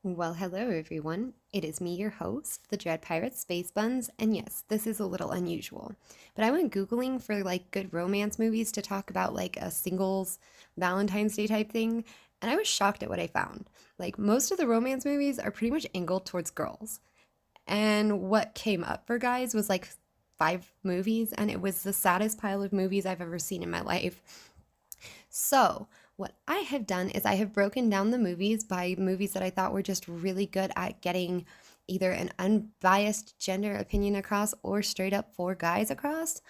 Well, hello everyone. It is me, your host, the Dread Pirate Space Buns, and yes, this is a little unusual. But I went Googling for good romance movies to talk about a singles Valentine's Day type thing, and I was shocked at what I found. Most of the romance movies are pretty much angled towards girls. And what came up for guys was like five movies, and it was the saddest pile of movies I've ever seen in my life. So, what I have done is I have broken down the movies by movies that I thought were just really good at getting either an unbiased gender opinion across or straight up for guys across,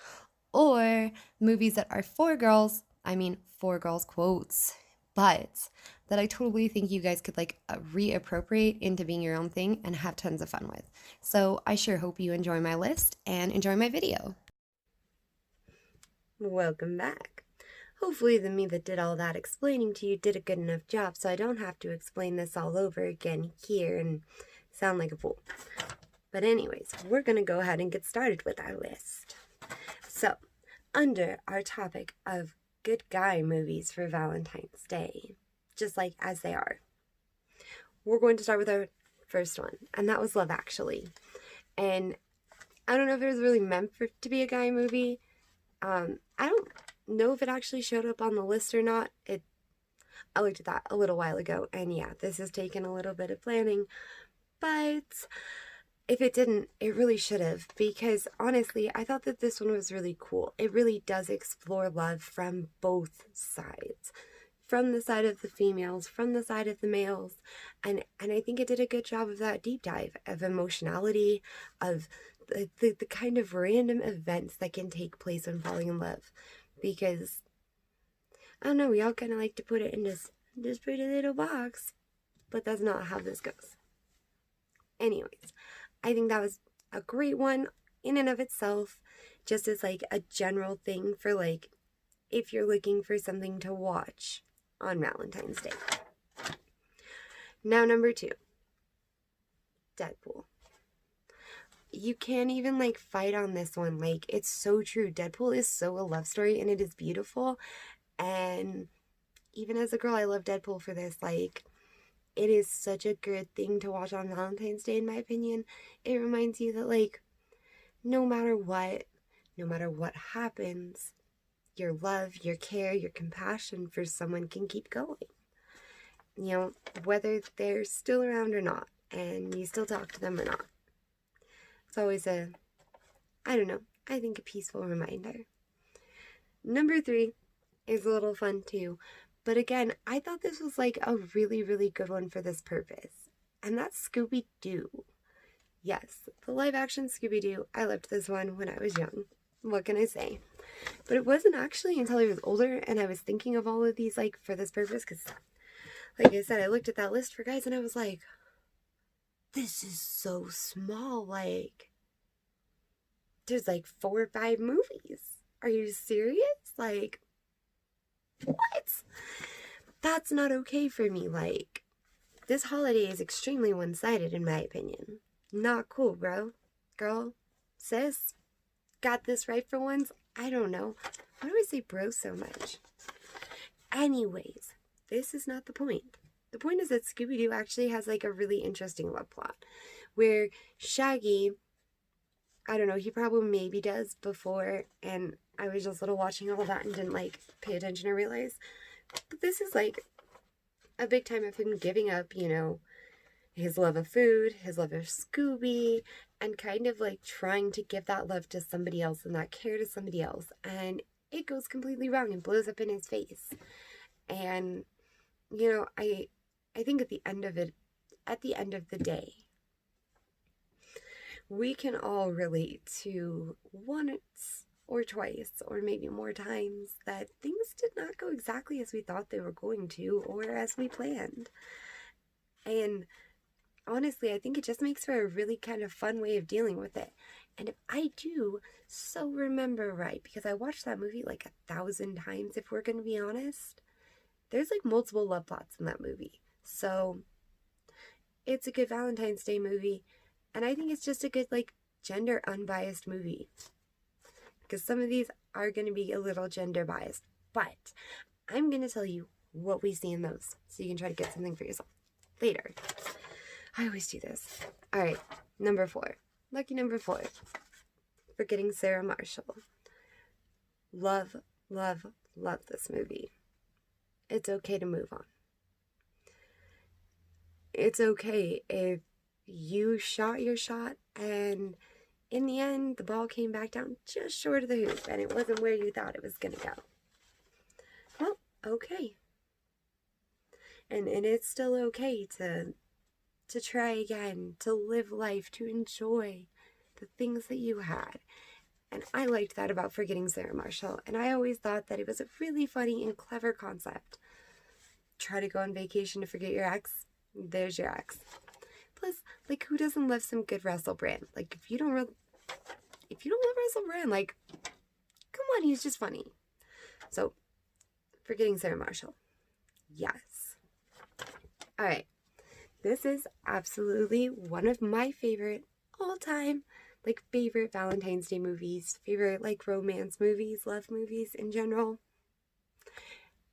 or movies that are for girls, I mean, for girls quotes, but that I totally think you guys could reappropriate into being your own thing and have tons of fun with. So, I sure hope you enjoy my list and enjoy my video. Welcome back. Hopefully the me that did all that explaining to you did a good enough job so I don't have to explain this all over again here and sound like a fool. But anyways, we're going to go ahead and get started with our list. So, under our topic of good guy movies for Valentine's Day, just like as they are, we're going to start with our first one, and that was Love Actually. And I don't know if it was really meant to be a guy movie. I don't know if it actually showed up on the list or not. I looked at that a little while ago, and yeah, this has taken a little bit of planning, but if it didn't, it really should have, because honestly, I thought that this one was really cool. It really does explore love from both sides, from the side of the females, from the side of the males, and I think it did a good job of that deep dive of emotionality, of the kind of random events that can take place when falling in love. Because, I don't know, we all kind of like to put it in this pretty little box, but that's not how this goes. Anyways, I think that was a great one in and of itself, just as a general thing for if you're looking for something to watch on Valentine's Day. Now, number 2, Deadpool. You can't even fight on this one. It's so true. Deadpool is so a love story, and it is beautiful. And even as a girl, I love Deadpool for this. It is such a good thing to watch on Valentine's Day, in my opinion. It reminds you that no matter what happens, your love, your care, your compassion for someone can keep going. Whether they're still around or not, and you still talk to them or not. It's always I think a peaceful reminder. Number 3 is a little fun too. But again, I thought this was a really, really good one for this purpose. And that's ScoobyDoo. Yes, the live action ScoobyDoo. I loved this one when I was young. What can I say? But it wasn't actually until I was older and I was thinking of all of these for this purpose. Because like I said, I looked at that list for guys and I was like, this is so small. There's 4 or 5 movies. Are you serious? What? That's not okay for me. This holiday is extremely one-sided in my opinion. Not cool, bro. Girl, sis, got this right for once? I don't know. Why do I say bro so much? Anyways, this is not the point. The point is that Scooby-Doo actually has a really interesting love plot where Shaggy, I don't know, he probably maybe does before, and I was just little watching all that and didn't pay attention or realize. But this is a big time of him giving up, his love of food, his love of Scooby, and kind of trying to give that love to somebody else and that care to somebody else. And it goes completely wrong and blows up in his face. And, I think at the end of the day, we can all relate to once or twice or maybe more times that things did not go exactly as we thought they were going to or as we planned. And honestly, I think it just makes for a really kind of fun way of dealing with it. And if I do so remember right, because I watched that movie 1,000 times, if we're going to be honest, there's multiple love plots in that movie. So it's a good Valentine's Day movie. And I think it's just a good gender unbiased movie. Because some of these are going to be a little gender biased. But I'm going to tell you what we see in those. So you can try to get something for yourself later. I always do this. All right, number 4. Lucky number 4. Forgetting Sarah Marshall. Love, love, love this movie. It's okay to move on. It's okay if you shot your shot and in the end the ball came back down just short of the hoop and it wasn't where you thought it was going to go. Well, okay. And it's still okay to try again, to live life, to enjoy the things that you had. And I liked that about Forgetting Sarah Marshall. And I always thought that it was a really funny and clever concept. Try to go on vacation to forget your ex. There's your ex. Plus, like, who doesn't love some good Russell Brand? Like, if you don't love Russell Brand, like, come on, he's just funny. So, Forgetting Sarah Marshall. Yes. All right. This is absolutely one of my favorite all-time, like, favorite Valentine's Day movies, favorite, like, romance movies, love movies in general.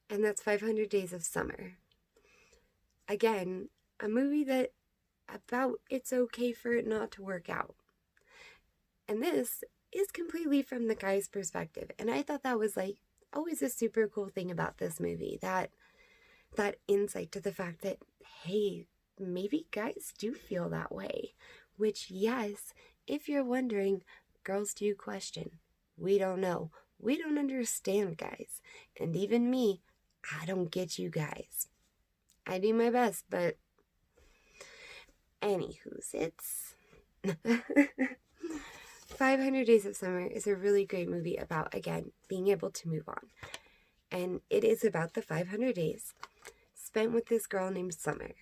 And that's 500 Days of Summer. Again, a movie that about it's okay for it not to work out. And this is completely from the guy's perspective. And I thought that was, like, always a super cool thing about this movie. That insight to the fact that, hey, maybe guys do feel that way. Which, yes, if you're wondering, girls do question. We don't know. We don't understand guys. And even me, I don't get you guys. I do my best, but anywho's, it's 500 Days of Summer is a really great movie about, again, being able to move on. And it is about the 500 days spent with this girl named Summer.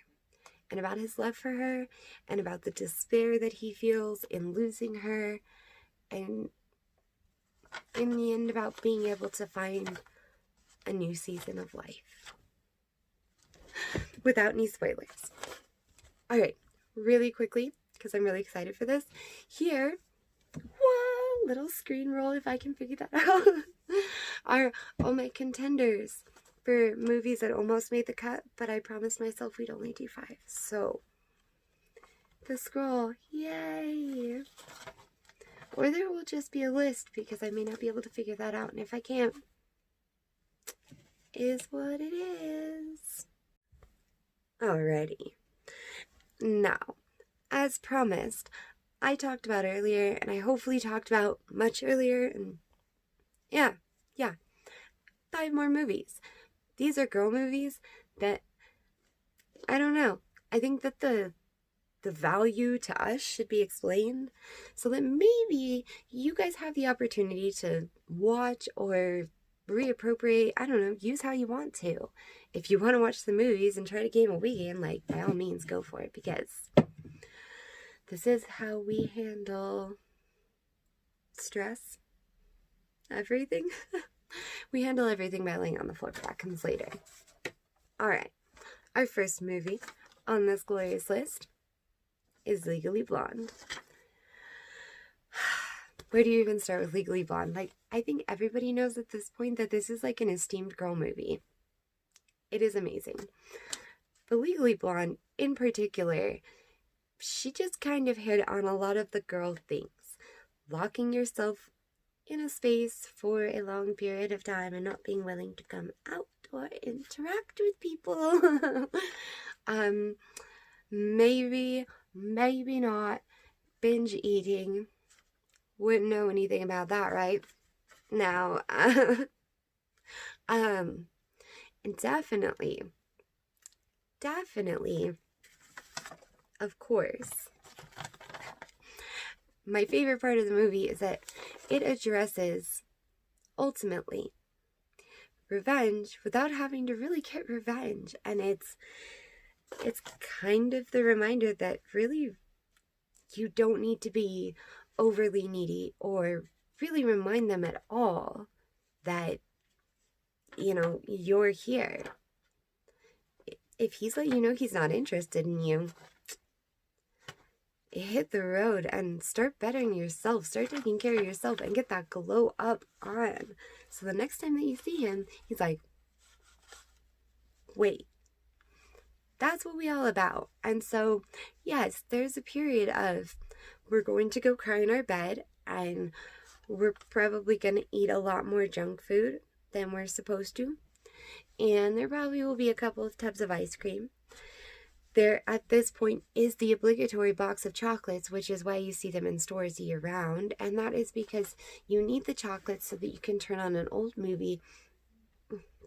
And about his love for her, and about the despair that he feels in losing her, and in the end about being able to find a new season of life. Without any spoilers. Alright, really quickly, because I'm really excited for this. Here, whoa, little screen roll if I can figure that out, are all my contenders for movies that almost made the cut, but I promised myself we'd only do 5. So, the scroll, yay! Or there will just be a list, because I may not be able to figure that out, and if I can't, is what it is. Alrighty. Now, as promised, I talked about earlier, and I hopefully talked about much earlier, and yeah, 5 more movies. These are girl movies that, I don't know, I think that the value to us should be explained so that maybe you guys have the opportunity to watch or reappropriate, I don't know, use how you want to. If you want to watch the movies and try to game a weekend, like, by all means, go for it, because this is how we handle stress. Everything. We handle everything by laying on the floor, but that comes later. Alright, our first movie on this glorious list is Legally Blonde. Where do you even start with Legally Blonde? Like, I think everybody knows at this point that this is like an esteemed girl movie. It is amazing. But Legally Blonde, in particular, she just kind of hit on a lot of the girl things. Locking yourself in a space for a long period of time and not being willing to come out or interact with people. Maybe not. Binge eating. Wouldn't know anything about that, right? Now, and definitely, of course, my favorite part of the movie is that it addresses, ultimately, revenge without having to really get revenge. And it's kind of the reminder that really you don't need to be overly needy or really remind them at all that, you know, you're here. If he's let you know he's not interested in you, hit the road and start bettering yourself. Start taking care of yourself and get that glow up on. So the next time that you see him, he's like, wait, That's what we all about. And so, yes, there's a period of we're going to go cry in our bed, and we're probably going to eat a lot more junk food than we're supposed to. And there probably will be a couple of tubs of ice cream. There, at this point, is the obligatory box of chocolates, which is why you see them in stores year round. And that is because you need the chocolates so that you can turn on an old movie,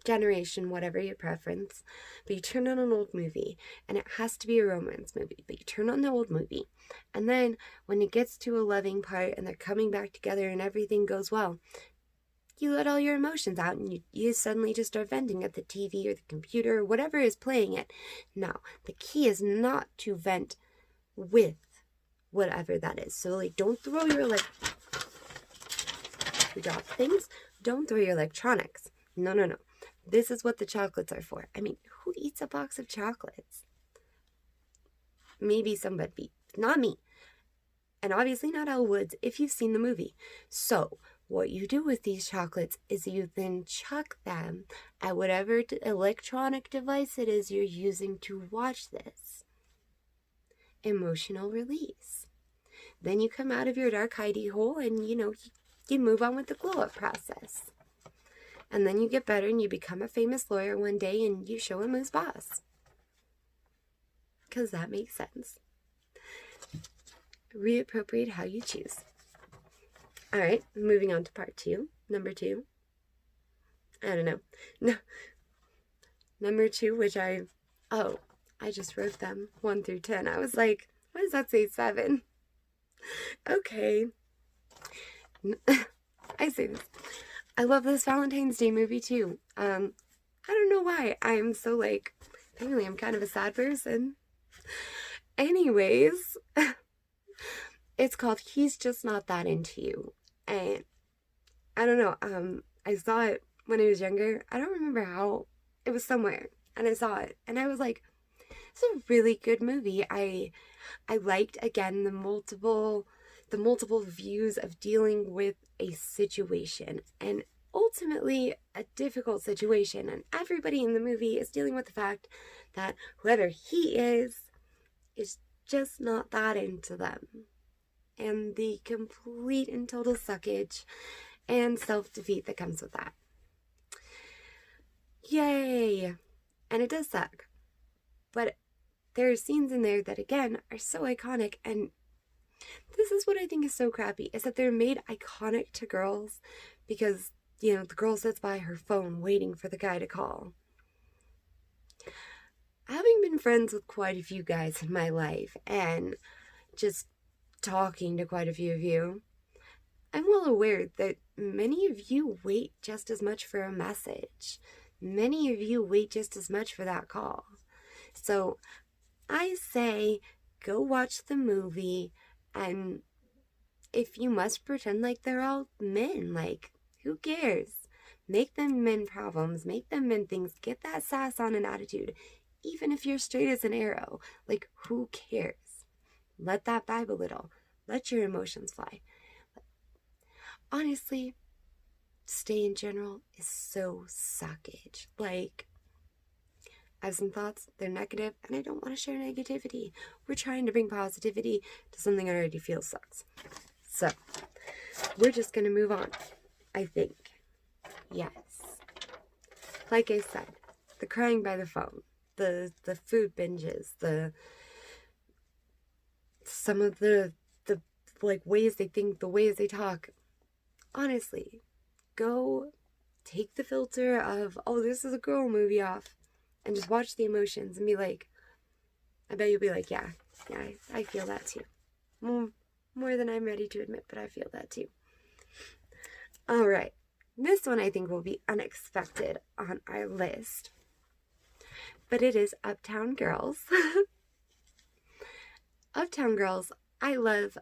generation, whatever your preference. But you turn on an old movie, and it has to be a romance movie. But you turn on the old movie. And then when it gets to a loving part and they're coming back together and everything goes well, you let all your emotions out, and you suddenly just start venting at the TV or the computer or whatever is playing it. Now, the key is not to vent with whatever that is. So, like, don't throw your, we drop things. Don't throw your electronics. No, no, no. This is what the chocolates are for. I mean, who eats a box of chocolates? Maybe somebody, not me. And obviously not Elle Woods if you've seen the movie. So, what you do with these chocolates is you then chuck them at whatever electronic device it is you're using to watch this. Emotional release. Then you come out of your dark hidey hole and, you move on with the glow-up process. And then you get better and you become a famous lawyer one day and you show him who's boss. Because that makes sense. Reappropriate how you choose. All right, moving on to part 2. Number 2. I don't know. No. Number 2, which I just wrote them 1 through 10. I was like, why does that say 7? Okay. I say this. I love this Valentine's Day movie too. I don't know why. I'm so apparently I'm kind of a sad person. Anyways, it's called He's Just Not That Into You. And I don't know, I saw it when I was younger. I don't remember how. It was somewhere. And I saw it. And I was like, it's a really good movie. I liked, again, the multiple views of dealing with a situation. And ultimately, a difficult situation. And everybody in the movie is dealing with the fact that whoever he is just not that into them. And the complete and total suckage and self-defeat that comes with that. Yay! And it does suck. But there are scenes in there that, again, are so iconic. And this is what I think is so crappy, is that they're made iconic to girls because, the girl sits by her phone waiting for the guy to call. Having been friends with quite a few guys in my life and just talking to quite a few of you, I'm well aware that many of you wait just as much for a message. Many of you wait just as much for that call. So I say go watch the movie, and if you must pretend like they're all men, who cares? Make them men problems, make them men things, get that sass on and attitude. Even if you're straight as an arrow, who cares? Let that vibe a little. Let your emotions fly. Honestly, stay in general is so suckage. I have some thoughts, they're negative, and I don't want to share negativity. We're trying to bring positivity to something I already feel sucks. So, we're just going to move on, I think. Yes. Like I said, the crying by the phone, the food binges, some of the ways they think, the ways they talk. Honestly, go take the filter of, this is a girl movie off, and just watch the emotions and be like, I bet you'll be like, yeah, I feel that too. More than I'm ready to admit, but I feel that too. All right. This one I think will be unexpected on our list, but it is Uptown Girls. Uptown Girls, I love.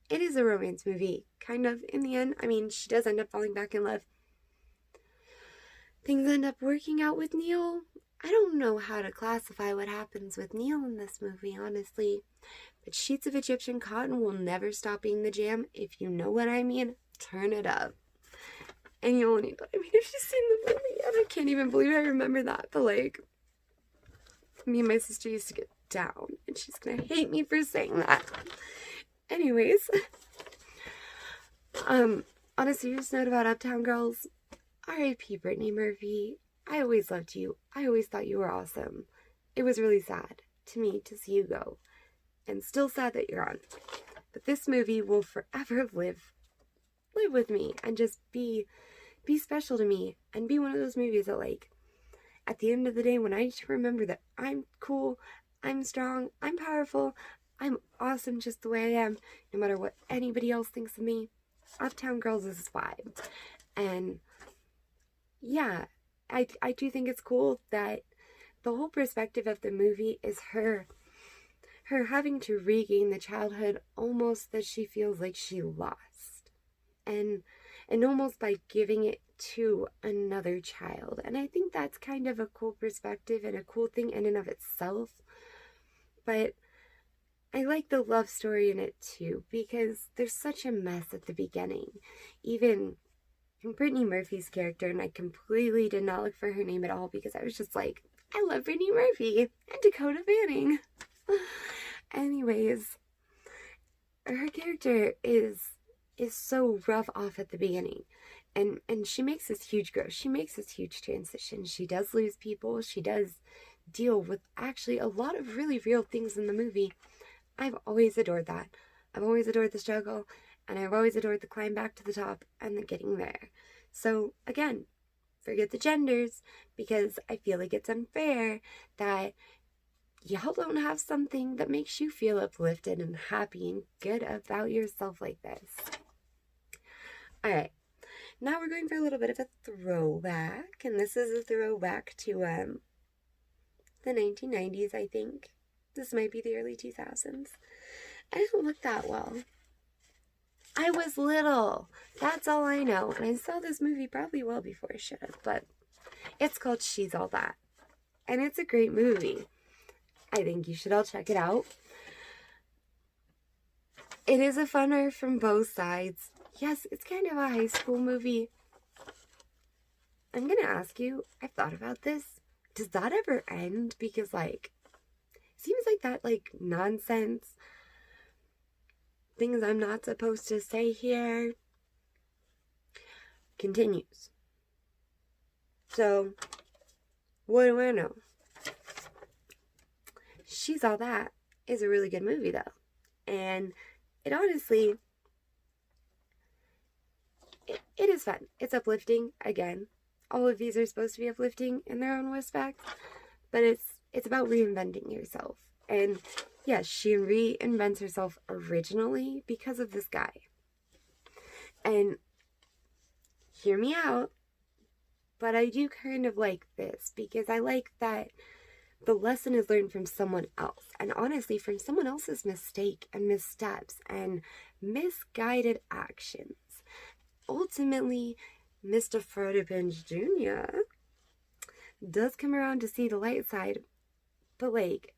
It is a romance movie, kind of, in the end. I mean, she does end up falling back in love. Things end up working out with Neil. I don't know how to classify what happens with Neil in this movie, honestly. But sheets of Egyptian cotton will never stop being the jam. If you know what I mean, turn it up. And you only, if you've seen the movie, and I can't even believe I remember that, but Me and my sister used to get down, and she's gonna hate me for saying that. Anyways, on a serious note about Uptown Girls, R.I.P. Brittany Murphy. I always loved you. I always thought you were awesome. It was really sad to me to see you go, and still sad that you're on. But this movie will forever live with me and just be special to me, and be one of those movies that, like, at the end of the day, when I just remember that I'm cool, I'm strong, I'm powerful, I'm awesome just the way I am, no matter what anybody else thinks of me, Uptown Girls is a vibe. And yeah, I do think it's cool that the whole perspective of the movie is her having to regain the childhood almost that she feels like she lost. And almost by giving it to another child. And I think that's kind of a cool perspective and a cool thing in and of itself. But I like the love story in it too, because there's such a mess at the beginning. Even Brittany Murphy's character, and I completely did not look for her name at all because I was just like, I love Brittany Murphy and Dakota Fanning. Anyways, her character is so rough off at the beginning, and she makes this huge growth. She makes this huge transition. She does lose people. She does deal with actually a lot of really real things in the movie. I've always adored that. I've always adored the struggle, and I've always adored the climb back to the top and the getting there. So again, forget the genders, because I feel like it's unfair that y'all don't have something that makes you feel uplifted and happy and good about yourself like this. Alright, now we're going for a little bit of a throwback, and this is a throwback to the 1990s, I think. This might be the early 2000s. I don't look that well. I was little. That's all I know. And I saw this movie probably well before I should have, but it's called She's All That. And it's a great movie. I think you should all check it out. It is a funner from both sides. Yes, it's kind of a high school movie. I'm going to ask you, I've thought about this. Does that ever end? Because, like, seems like that, like, nonsense, things I'm not supposed to say here, continues. So, what do I know? She's All That is a really good movie, though. And it honestly, it is fun. It's uplifting. Again, all of these are supposed to be uplifting in their own respects, but it's about reinventing yourself. And yes, she reinvents herself originally because of this guy. And hear me out, but I do kind of like this, because I like that the lesson is learned from someone else, and honestly from someone else's mistake and missteps and misguided actions. Ultimately, Mr. Freddie Prinze Jr. does come around to see the light side, but, like,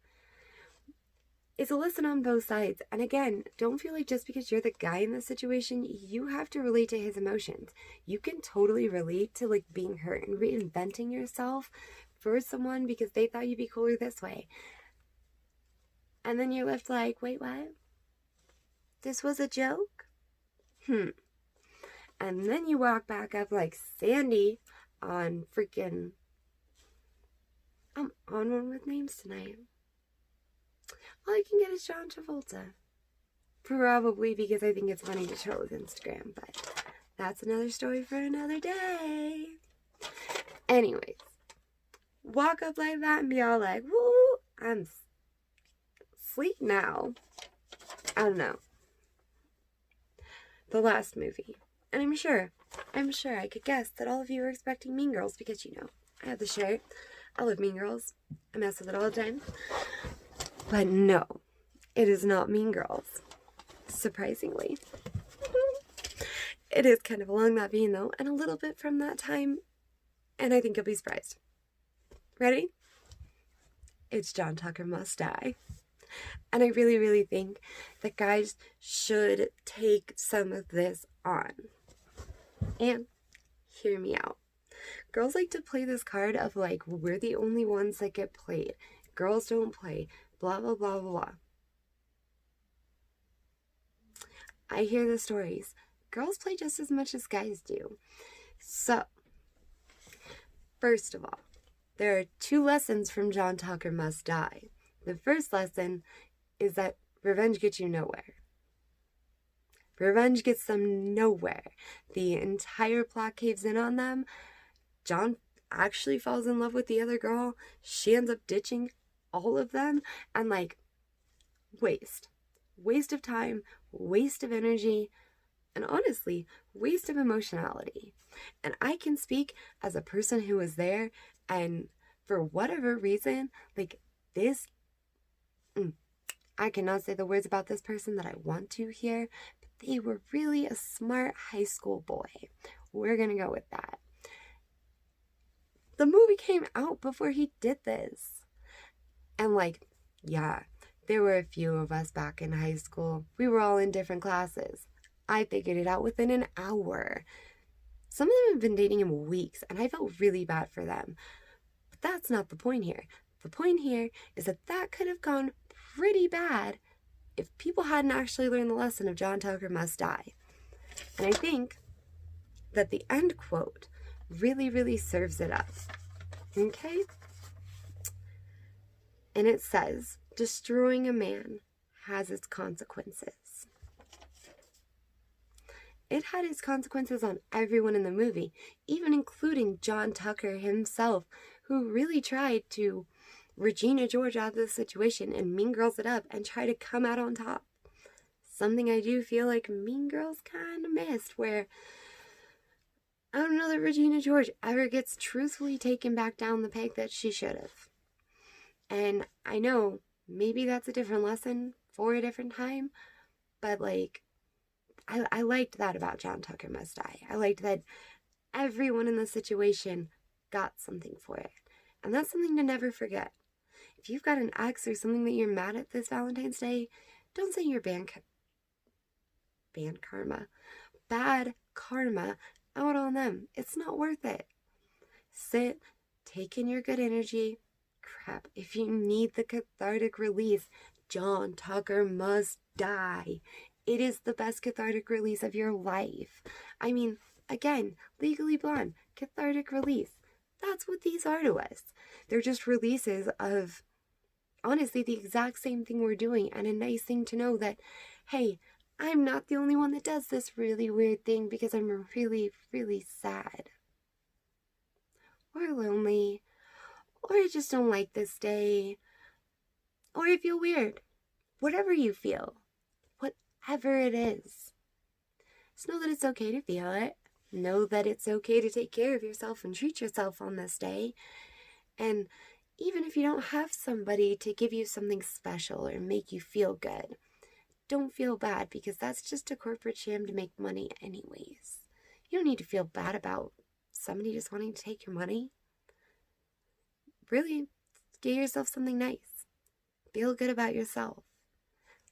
it's a lesson on both sides. And again, don't feel like just because you're the guy in this situation, you have to relate to his emotions. You can totally relate to, like, being hurt and reinventing yourself for someone because they thought you'd be cooler this way. And then you're left like, wait, what? This was a joke? And then you walk back up like Sandy on freaking... I'm on one with names tonight. All I can get is John Travolta. Probably because I think it's funny to troll with Instagram, but that's another story for another day. Anyways, walk up like that and be all like, woo, I'm sleep now. I don't know. The last movie. And I'm sure I could guess that all of you are expecting Mean Girls because, you know, I have the shirt. I love Mean Girls. I mess with it all the time. But no, it is not Mean Girls. Surprisingly. It is kind of along that vein, though, and a little bit from that time, and I think you'll be surprised. Ready? It's John Tucker Must Die. And I really, really think that guys should take some of this on. And hear me out. Girls like to play this card of, like, we're the only ones that get played. girls don't play, blah, blah, blah, blah, blah. I hear the stories. Girls play just as much as guys do. So, first of all, there are 2 lessons from John Tucker Must Die. The first lesson is that revenge gets you nowhere. Revenge gets them nowhere. The entire plot caves in on them. John actually falls in love with the other girl. She ends up ditching all of them. And like, waste. Waste of time, waste of energy, and honestly, waste of emotionality. And I can speak as a person who was there, and for whatever reason, like this, I cannot say the words about this person that I want to here, but they were really a smart high school boy. We're gonna go with that. The movie came out before he did this. And like, yeah, there were a few of us back in high school. We were all in different classes. I figured it out within an hour. Some of them have been dating him weeks, and I felt really bad for them. But that's not the point here. The point here is that could have gone pretty bad if people hadn't actually learned the lesson of John Tucker Must Die. And I think that the end quote really, really serves it up. Okay? And it says, destroying a man has its consequences. It had its consequences on everyone in the movie, even including John Tucker himself, who really tried to Regina George out of the situation and Mean Girls it up and try to come out on top. Something I do feel like Mean Girls kind of missed, where I don't know that Regina George ever gets truthfully taken back down the peg that she should have. And I know maybe that's a different lesson for a different time, but like, I liked that about John Tucker Must Die. I liked that everyone in the situation got something for it. And that's something to never forget. If you've got an ex or something that you're mad at this Valentine's Day, don't say you're bad karma out on them. It's not worth it. Sit, take in your good energy. Crap, if you need the cathartic release, John Tucker Must Die. It is the best cathartic release of your life. I mean, again, Legally Blonde, cathartic release. That's what these are to us. They're just releases of, honestly, the exact same thing we're doing, and a nice thing to know that, hey, I'm not the only one that does this really weird thing because I'm really, really sad. Or lonely. Or I just don't like this day. Or I feel weird. Whatever you feel. Whatever it is. Just know that it's okay to feel it. Know that it's okay to take care of yourself and treat yourself on this day. And even if you don't have somebody to give you something special or make you feel good, don't feel bad, because that's just a corporate sham to make money anyways. You don't need to feel bad about somebody just wanting to take your money. Really, get yourself something nice. Feel good about yourself.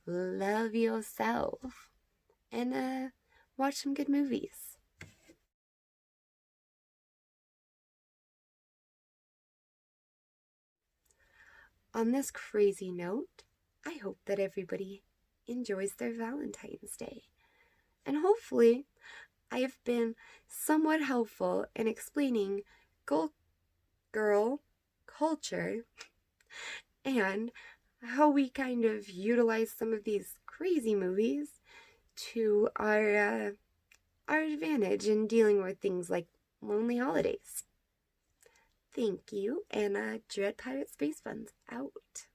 Love yourself. And watch some good movies. On this crazy note, I hope that everybody enjoys their Valentine's Day. And hopefully, I have been somewhat helpful in explaining girl culture and how we kind of utilize some of these crazy movies to our advantage in dealing with things like lonely holidays. Thank you, and Dread Pirate Space Fun's out.